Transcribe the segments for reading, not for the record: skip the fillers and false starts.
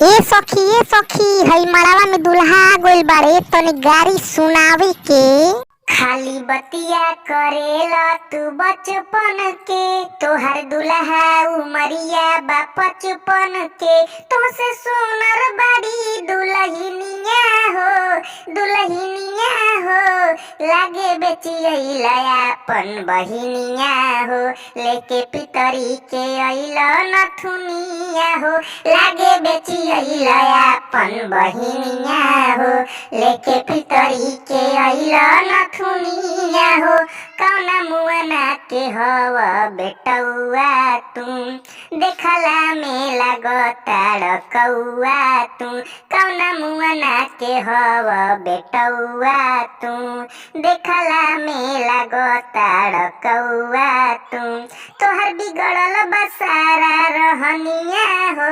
ए सखी हई मड़ावा में दुल्हा आ गइल बाड़े तनी गारी सुनावी के। खाली बतिया करेला तू बचपन के, तोहर दुल्हा उमरिया बा बचपन के। तुमसे सुनर बड़ी दुल्हनिया हो, दुल्हनिया हो, लागे बेचियैला अपन बहिनिया हो, लेके पितरी के अइला नथुनिया हो, लागे बेचियैला अपन बहिनिया हो, लेके पितरी के अइला नथुनिया हो। कौना मुआना के हवा बेटौआ तुम, देखला में लागताड़ कौआ तुम। कौना मुआना के हवा बेटौआ तुम, देखला में लागताड़ कौआ तुम। तोहर बिगड़ल बसारा रहनिया हो,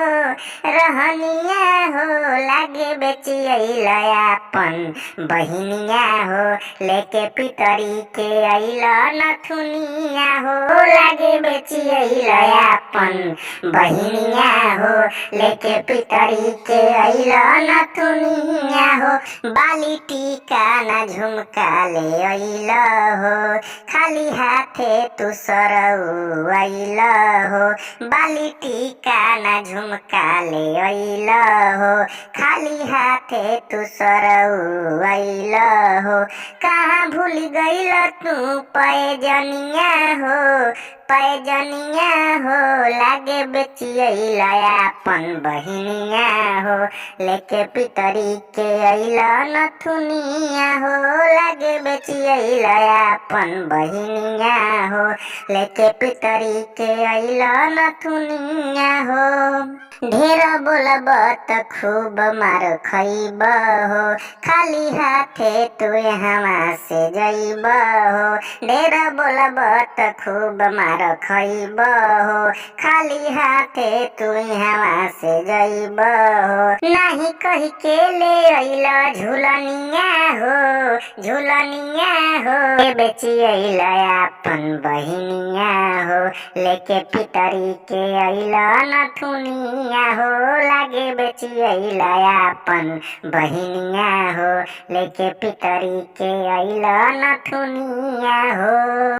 रहनिया हो, लागे बेचियैला अपन बहिनिया हो, लेके पितरी के अइला नथुनिया हो, लागे बेचियैला अपन बहिनिया हो, लेके पितरी के अइला नथुनिया हो। बाली टीका ना झुमका ले अइला हो, खाली हाथे तू सरऊ अइला हो। बाली टीका ना झुमका ले अइला हो, खाली हाथे तू सरऊ अइला हो। कहाँ भूल गइल तू पैजनिया हो, पैजनिया हो, लागे बेचियैला अपन बहिनिया हो, लेके पितरी के अइला नथुनिया हो, लागे बेचियैला अपन बहिनिया हो, लेके पितरी के अइला नथुनिया हो। ढेर बोलब त खूब मार खइब हो, खाली हाथे तू यहाँ से जइब हो। ढेर बोलब त खूब मार खइब हो, खाली हाथे तू यहाँ से जइब हो। नाही कही के ले अइला झुलनिया हो, झुलनिया हो, बेचियैला अपन बहिनिया हो, लेके पितरी के अइला नथुनिया हो, लागे बेचियैला अपन बहिनिया हो, लेके पितरी के अइला नथुनिया हो।